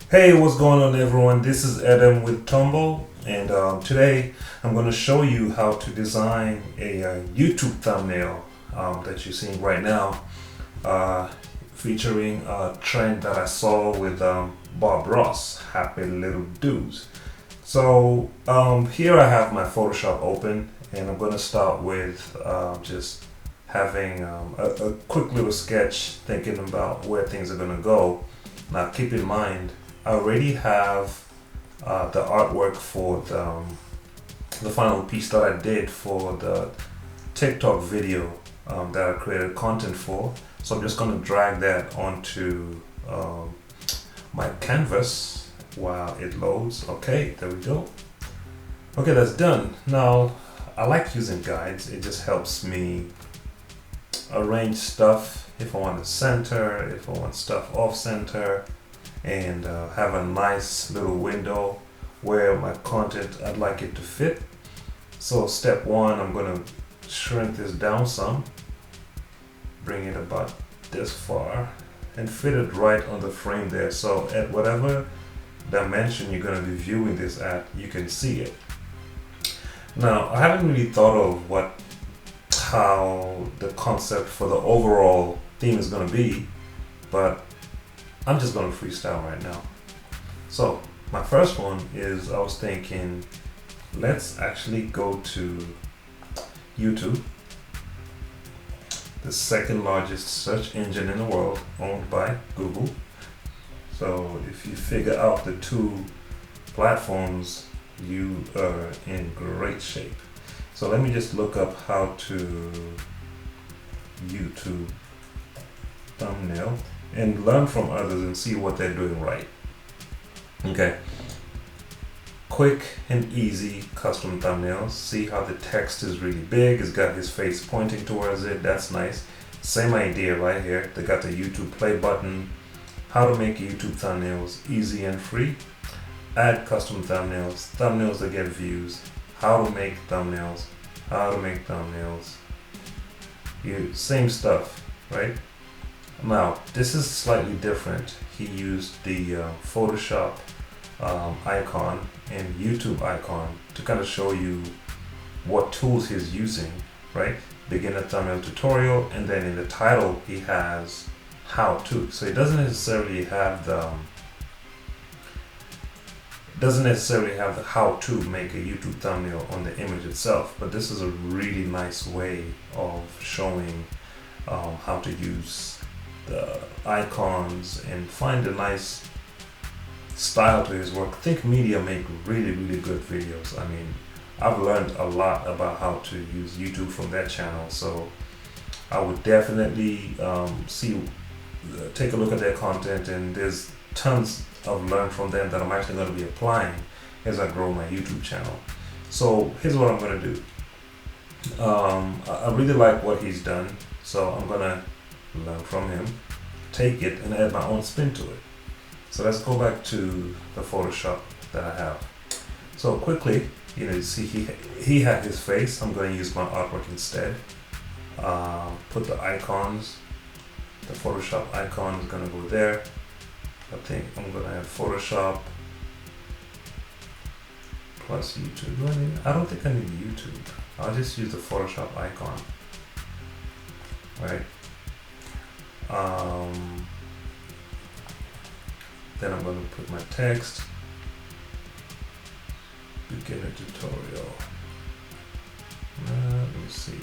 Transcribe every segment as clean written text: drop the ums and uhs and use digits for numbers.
Hey, what's going on, everyone? This is Adam with Tombo, and today I'm going to show you how to design a YouTube thumbnail that you're seeing right now, featuring a trend that I saw with Bob Ross, Happy Little Dudes. So here I have my Photoshop open, and I'm going to start with just having a quick little sketch, thinking about where things are going to go. Now, keep in mind, I already have the artwork for the final piece that I did for the TikTok video that I created content for. So I'm just going to drag that onto my canvas while it loads. Okay, there we go. Okay, that's done. Now, I like using guides. It just helps me arrange stuff if I want to center, if I want stuff off center, and have a nice little window where my content I'd like it to fit. So step one, I'm going to shrink this down some, bring it about this far, and fit it right on the frame there. So at whatever dimension you're going to be viewing this at, you can see it. Now, I haven't really thought of how the concept for the overall theme is going to be, but I'm just going to freestyle right now. So my first one is, I was thinking, let's actually go to YouTube, the second largest search engine in the world, owned by Google. So if you figure out the two platforms, you are in great shape. So let me just look up how to YouTube thumbnail and learn from others and see what they're doing right. Okay. Quick and easy custom thumbnails. See how the text is really big. It's got his face pointing towards it. That's nice. Same idea right here. They got the YouTube play button. How to make YouTube thumbnails easy and free. Add custom thumbnails. Thumbnails that get views. How to make thumbnails. How to make thumbnails. Same stuff, right? Now, this is slightly different. He used the Photoshop icon and YouTube icon to kind of show you what tools he's using, right? Beginner thumbnail tutorial, and then in the title he has how to. So it doesn't necessarily have the how to make a YouTube thumbnail on the image itself, but this is a really nice way of showing how to use the icons and find a nice style to his work. Think Media make really good videos. I mean, I've learned a lot about how to use YouTube from that channel, so I would definitely take a look at their content, and there's tons of learn from them that I'm actually going to be applying as I grow my YouTube channel. So here's what I'm going to do. I really like what he's done, so I'm going to learn from him, take it, and add my own spin to it. So let's go back to the Photoshop that I have. So quickly, you see he had his face. I'm going to use my artwork instead. Put the icons. The Photoshop icon is going to go there. I think I'm going to add Photoshop plus YouTube. I don't think I need YouTube. I'll just use the Photoshop icon, right? Then I'm going to put my text, beginner tutorial. Let me see,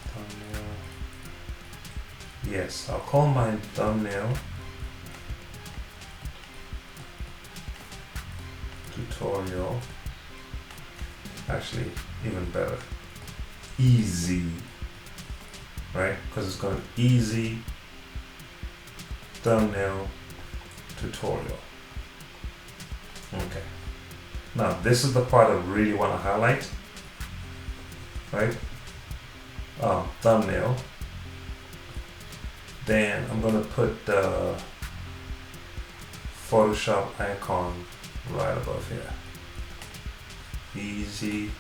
thumbnail. Yes, I'll call my thumbnail tutorial. Actually, even better, easy, right? Because it's going to easy thumbnail tutorial. Okay. Now this is the part I really want to highlight, right? Thumbnail. Then I'm going to put the Photoshop icon right above here. Easy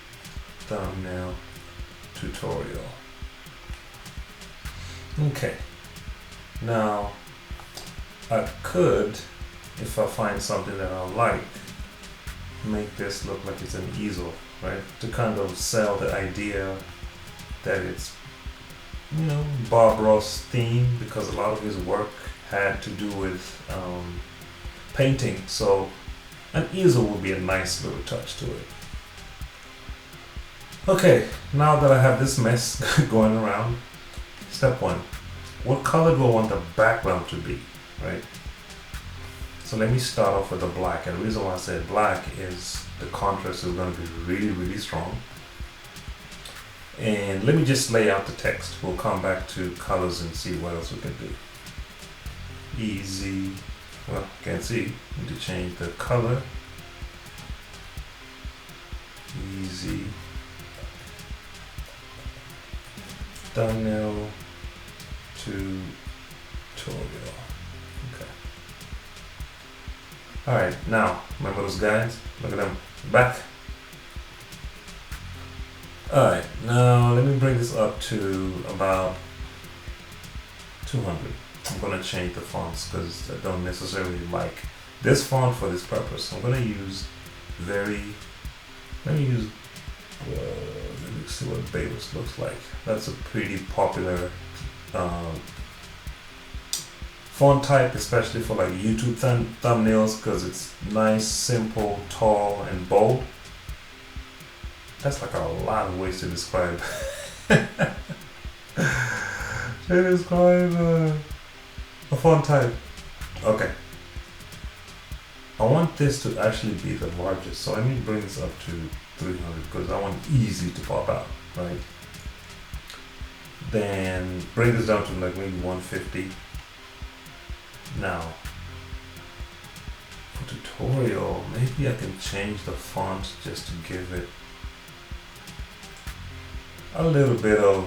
thumbnail tutorial. Okay. Now I could if I find something that I like, make this look like it's an easel, right? To kind of sell the idea that it's, you know, Bob Ross theme, because a lot of his work had to do with painting. So an easel would be a nice little touch to it. Okay, now that I have this mess going around, step one, what color do I want the background to be, right? So let me start off with the black, and the reason why I said black is the contrast is going to be really, really strong. And let me just lay out the text. We'll come back to colors and see what else we can do. Easy, well, can't see, need to change the color. Easy. Thumbnail tutorial. Okay. Alright, now, remember those guys? Look at them. Back. Alright, now let me bring this up to about 200. I'm going to change the fonts because I don't necessarily like this font for this purpose. I'm going to use let me see what Bayless looks like. That's a pretty popular font type, especially for like YouTube thumbnails, because it's nice, simple, tall, and bold. That's like a lot of ways to describe a font type. Okay. I want this to actually be the largest, so I need to bring this up to 300 because I want easy to pop out, right? Then bring this down to like maybe 150. Now, for tutorial, maybe I can change the font just to give it a little bit of,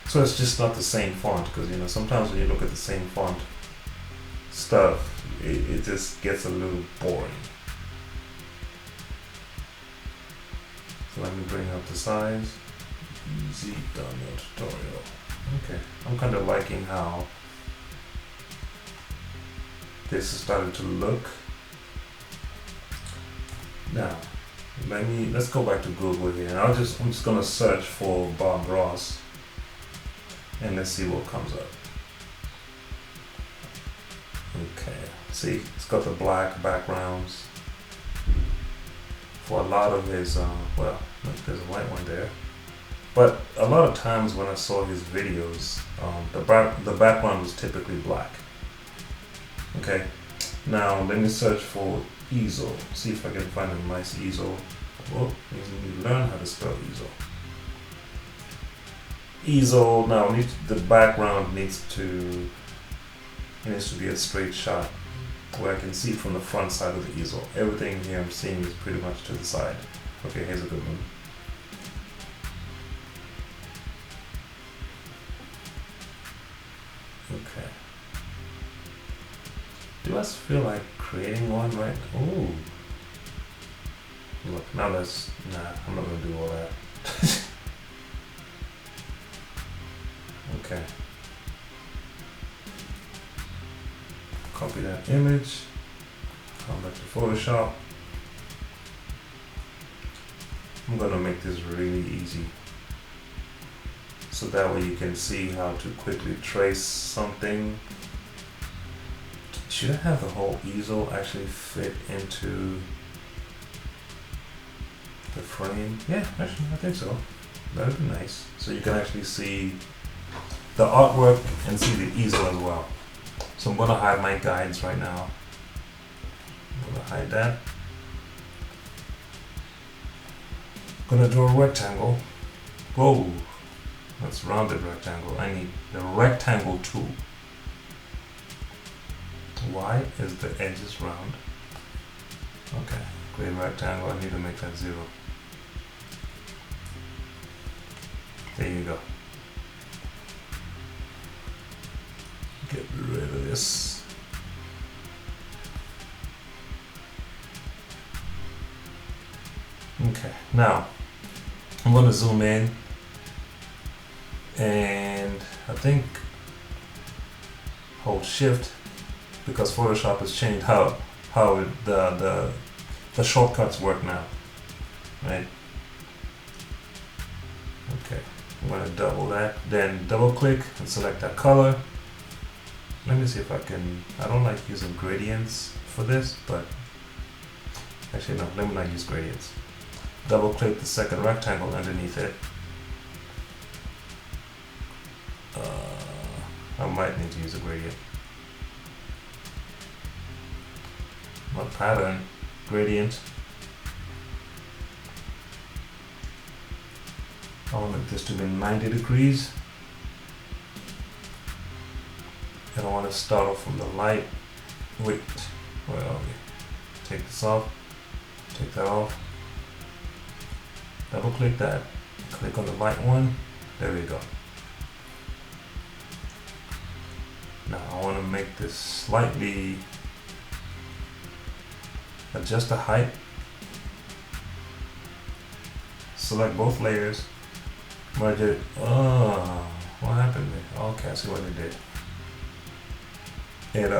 so it's just not the same font, because you know sometimes when you look at the same font stuff, it just gets a little boring. So let me bring up the size. Easy thumbnail tutorial. Okay, I'm kind of liking how this is starting to look. Now, let's go back to Google here, and I'm just gonna search for Bob Ross, and let's see what comes up. Okay, see, it's got the black backgrounds for a lot of his, well, there's a white one there. But a lot of times when I saw his videos, the background was typically black. Okay, now let me search for easel, see if I can find a nice easel. Oh, you learn how to spell easel. Easel, now the background needs to be a straight shot where I can see from the front side of the easel. Everything here I'm seeing is pretty much to the side. Okay, here's a good one. Okay. Do I feel like creating one right? Ooh. Look, now nah, I'm not gonna do all that. Okay. Copy that image, come back to Photoshop. I'm gonna make this really easy, so that way you can see how to quickly trace something. Should I have the whole easel actually fit into the frame? Yeah, actually, I think so. That would be nice. So you can actually see the artwork and see the easel as well. So I'm going to hide my guides right now. I'm going to hide that. I'm going to do a rectangle. Whoa, that's rounded rectangle. I need the rectangle tool. Why is the edges round? Okay, create rectangle. I need to make that 0. There you go. Get rid of this. Okay, now I'm going to zoom in, and I think hold shift because Photoshop has changed how the shortcuts work now, right? Okay, I'm gonna double that, then double click and select that color. Let me see if I can, I don't like using gradients for this, but actually no, let me not use gradients. Double click the second rectangle underneath it. I might need to use a gradient. Not pattern, gradient. I want this to be 90 degrees. And I want to start off from the light. Wait, where are we? Take this off, take that off. Double click that, click on the light one, there we go. Now I want to make this slightly, adjust the height, select both layers, merge it. Oh, what happened there? Okay, I see what it did. It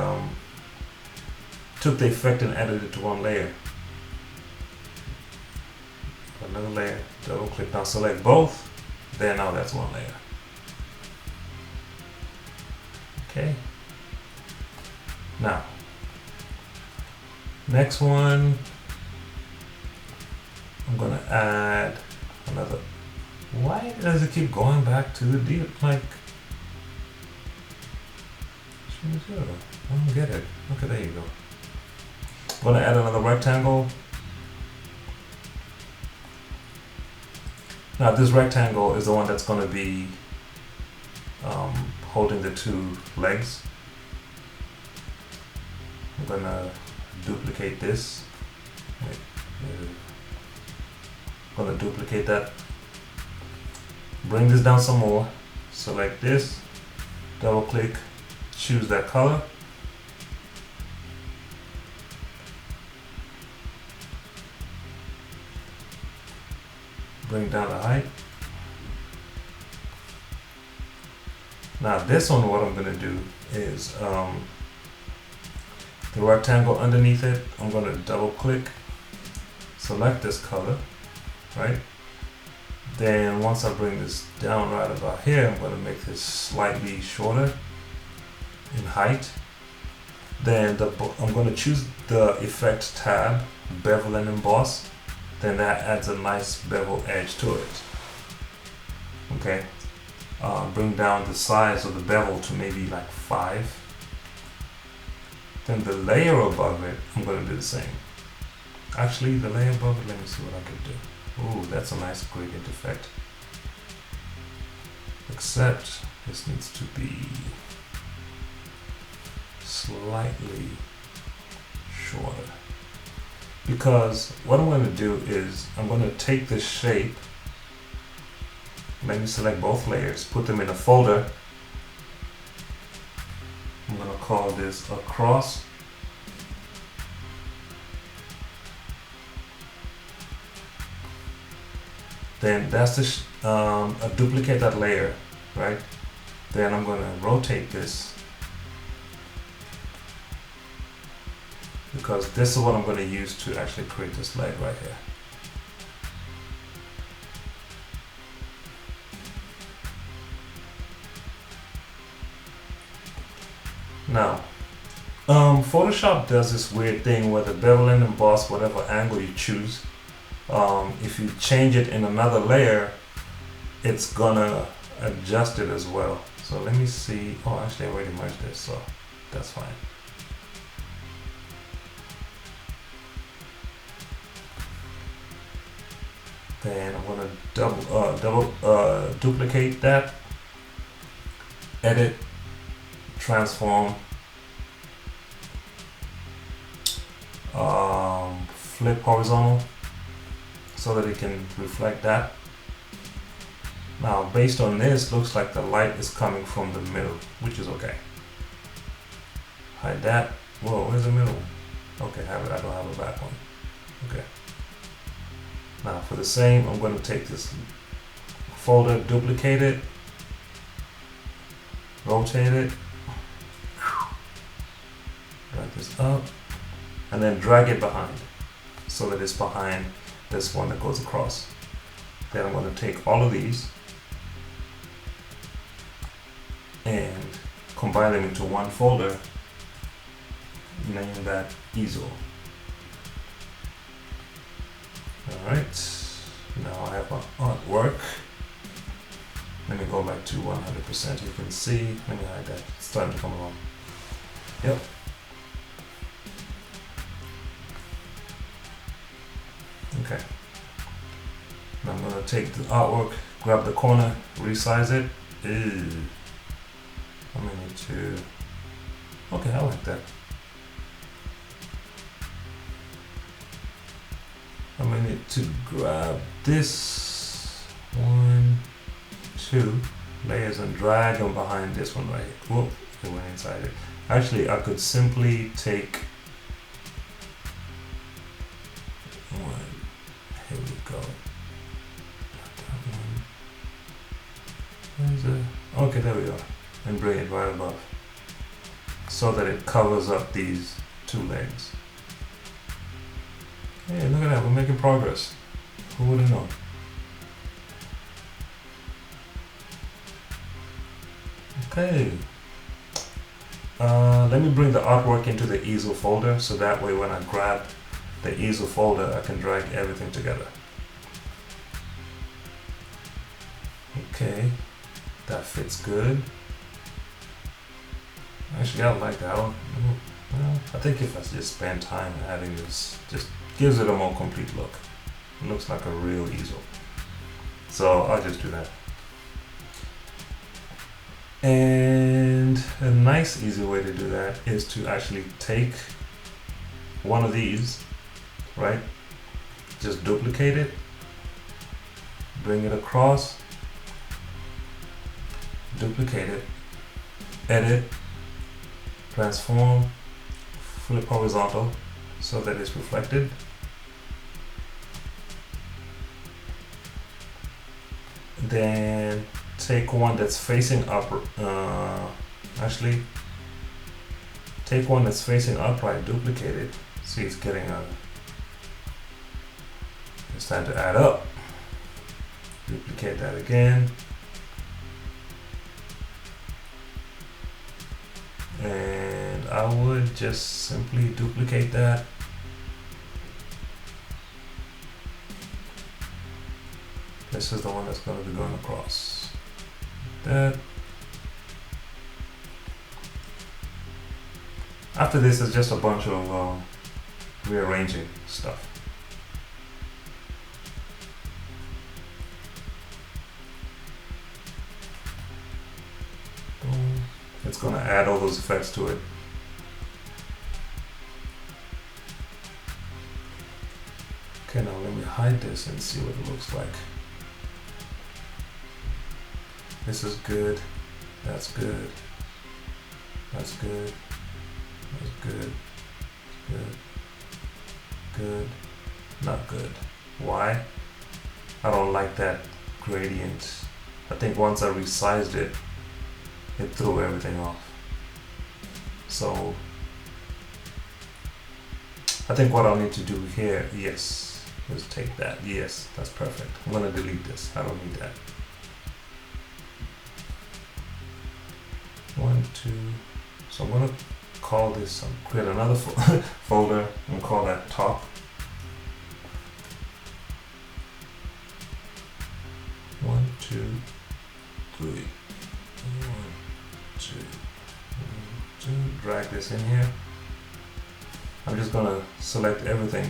took the effect and added it to one layer. Another layer, double click, now select both, then now that's one layer. Okay. Now, next one, I'm gonna add another. Why does it keep going back to the deep? Like, I don't get it. Okay, there you go. I'm gonna add another rectangle. Now this rectangle is the one that's gonna be holding the two legs. I'm gonna duplicate this. Wait, I'm gonna duplicate that. Bring this down some more. Select this. Double click. Choose that color. Bring down the height. Now this one, what I'm gonna do is the rectangle underneath it, I'm gonna double click, select this color, right? Then once I bring this down right about here, I'm gonna make this slightly shorter in height. Then I'm gonna choose the effect tab, bevel and emboss. Then that adds a nice bevel edge to it. Okay. Bring down the size of the bevel to maybe like 5. Then the layer above it, I'm going to do the same. Actually, the layer above it, let me see what I can do. Ooh, that's a nice gradient effect. Except this needs to be slightly shorter. Because what I'm going to do is I'm going to take this shape. Let me select both layers, put them in a folder. I'm going to call this across. Then that's the duplicate that layer, right? Then I'm going to rotate this, because this is what I'm going to use to actually create this leg right here. Now, Photoshop does this weird thing where the bevel and emboss, whatever angle you choose, if you change it in another layer, it's gonna adjust it as well. So let me see. Oh, actually I already merged this, so that's fine. Then I'm gonna duplicate that, edit, transform, flip horizontal so that it can reflect that. Now based on this, looks like the light is coming from the middle, which is okay. Hide that. Whoa, where's the middle one? Okay, have it. I don't have a back one. Okay. Now for the same, I'm going to take this folder, duplicate it, rotate it, this up, and then drag it behind so that it's behind this one that goes across. Then I'm going to take all of these and combine them into one folder, name that easel. Alright, now I have my artwork. Let me go back to 100%. You can see, let me hide that. It's starting to come along. Yep. Okay. Now I'm going to take the artwork, grab the corner, resize it. Ew. I'm going to need to... Okay, I like that. I'm going to need to grab this 1, 2 layers and drag them behind this one right here. Whoop, it went inside it. Actually, I could simply take one. Here we go. That one. Where's it? Okay, there we are. And bring it right above so that it covers up these 2 legs. Hey, look at that, we're making progress. Who would have known? Okay. Let me bring the artwork into the easel folder so that way when I grab the easel folder I can drag everything together. Okay, that fits good. Actually, I like that one. Well, I think if I just spend time adding this, just gives it a more complete look. It looks like a real easel. So I'll just do that. And a nice easy way to do that is to actually take one of these, right? Just duplicate it, bring it across, duplicate it, edit, transform, flip horizontal so that it's reflected. Then take one that's facing up, actually take one that's facing upright, duplicate it. See, it's getting it's time to add up. Duplicate that again. And I would just simply duplicate that. This is the one that's going to be going across. That. After this is just a bunch of rearranging stuff. Boom. It's going to add all those effects to it. Okay, now let me hide this and see what it looks like. This is good. That's good. That's good. That's good. Good. Good. Not good. Why? I don't like that gradient. I think once I resized it, it threw everything off. So I think what I'll need to do here, yes, is take that. Yes, that's perfect. I'm gonna delete this. I don't need that. 1, 2. So I'm gonna call this, create another folder and call that top. 1, 2, 3. 1, 2, 1, 2. Drag this in here. I'm just gonna select everything.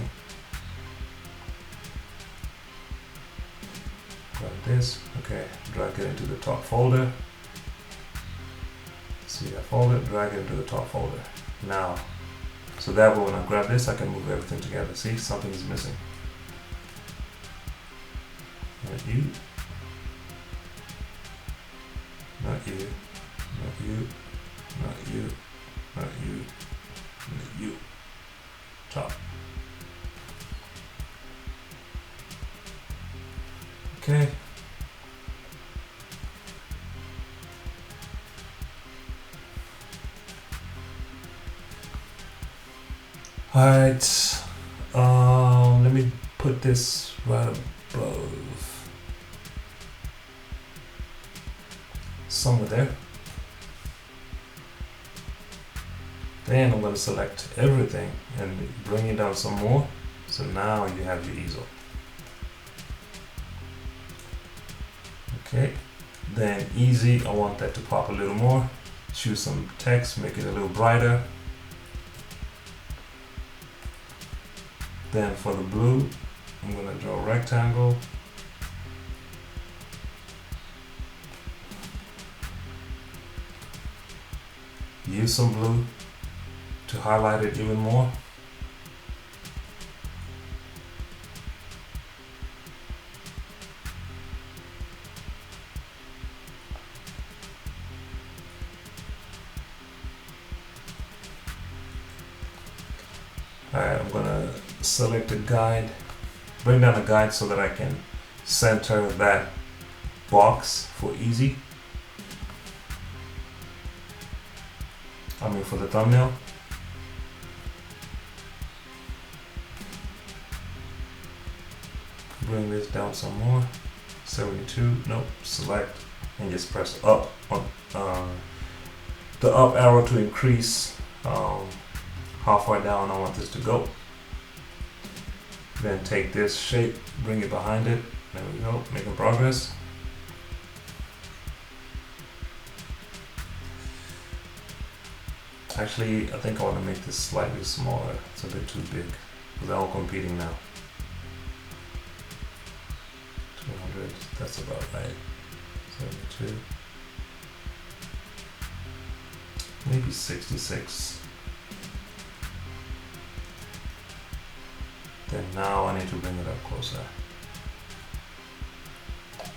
Grab this. Okay, drag it into the top folder. See that folder, drag it into the top folder. Now, so that way when I grab this, I can move everything together. See, something is missing. Not you. Not you. Not you. Not you. Not you. Not you. Top. Okay. Alright, let me put this right above, somewhere there. Then I'm going to select everything and bring it down some more. So now you have your easel. Okay, then easy, I want that to pop a little more. Choose some text, make it a little brighter. Then for the blue, I'm going to draw a rectangle. Use some blue to highlight it even more. Alright, I'm gonna select a guide, bring down a guide so that I can center that box for easy. I mean for the thumbnail. Bring this down some more. 72, nope, select and just press up on the up arrow to increase how far down I want this to go. Then take this shape, bring it behind it. There we go, making progress. Actually, I think I want to make this slightly smaller. It's a bit too big. They're all competing now. 200, that's about right. 72. Maybe 66. Then now I need to bring it up closer.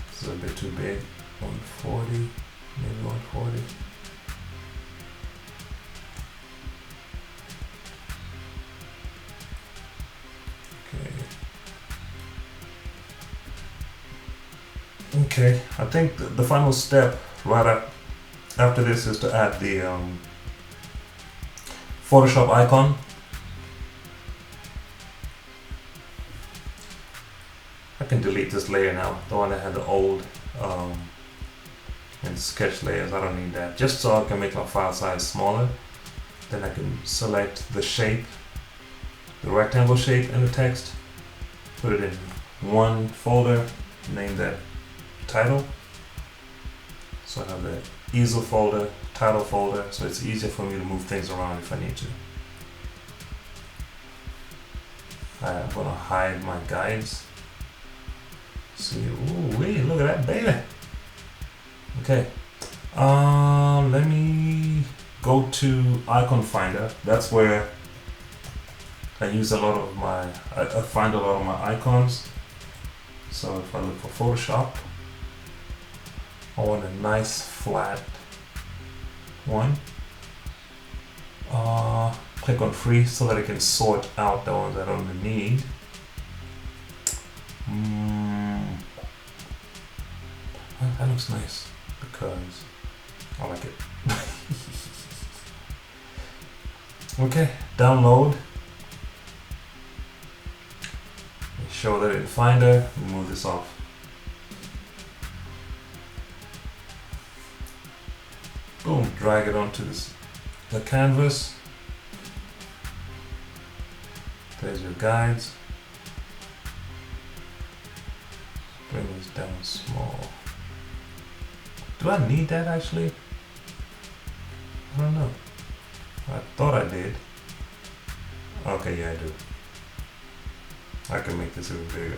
This is a bit too big. 140, maybe 140. Okay, I think the final step right after this is to add the Photoshop icon. I can delete this layer now, the one that had the old and sketch layers. I don't need that, just so I can make my file size smaller. Then I can select the shape, the rectangle shape and the text, put it in one folder, name that title. So I have the easel folder, title folder, so it's easier for me to move things around if I need to. I'm gonna hide my guides. See, ooh, wait, look at that, baby. Okay, let me go to Icon Finder. That's where I use a lot of my, I find a lot of my icons. So if I look for Photoshop, I want a nice flat one. Click on free so that I can sort out the ones I don't need. Well, that looks nice because I like it. Okay, download. Show that in Finder. Move this off. Boom, drag it onto the canvas. There's your guides. Bring this down small. Do I need that actually? I don't know. I thought I did. Okay, yeah, I do. I can make this even bigger.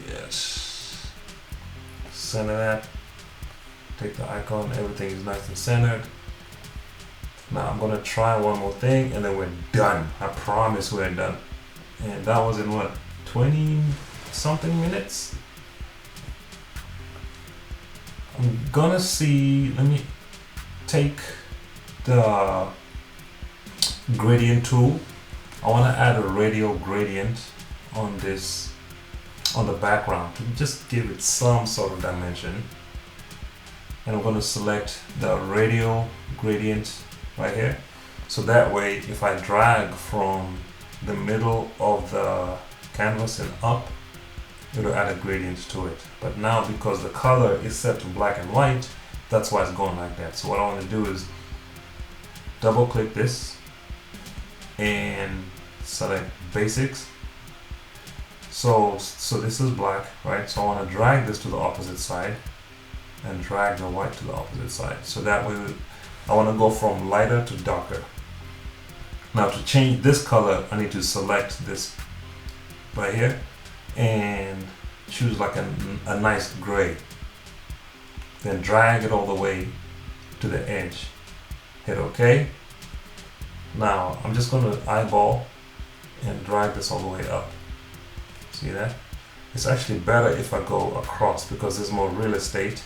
Yes. Center that. Take the icon. Everything is nice and centered. Now I'm gonna try one more thing and then we're done. I promise we're done. And that was in what, 20 something minutes? I'm gonna see, let me take the gradient tool. I want to add a radial gradient on this, on the background, to just give it some sort of dimension. and I'm going to select the radial gradient right here. So that way, if I drag from the middle of the canvas and up, it'll add a gradient to it. But now, because the color is set to black and white, that's why it's going like that. So what I want to do is double click this and select basics. So this is black, right? So I want to drag this to the opposite side and drag the white to the opposite side. So that way I want to go from lighter to darker. Now to change this color, I need to select this right here and choose like a nice gray. Then drag it all the way to the edge. Hit OK. Now I'm just going to eyeball and drag this all the way up. See that? It's actually better if I go across because there's more real estate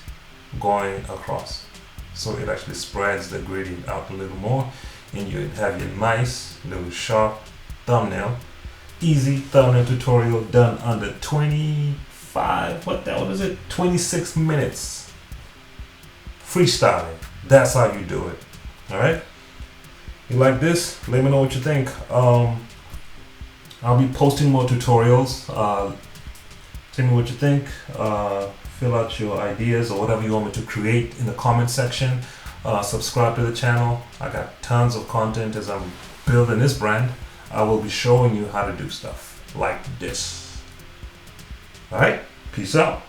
going across. So it actually spreads the gradient out a little more, and you have your nice little sharp thumbnail. Easy thumbnail tutorial done under 25, what is it? 26 minutes. Freestyling. That's how you do it. Alright? You like this? Let me know what you think. I'll be posting more tutorials. Tell me what you think. Fill out your ideas or whatever you want me to create in the comment section. Subscribe to the channel. I got tons of content as I'm building this brand. I will be showing you how to do stuff like this. Alright, peace out.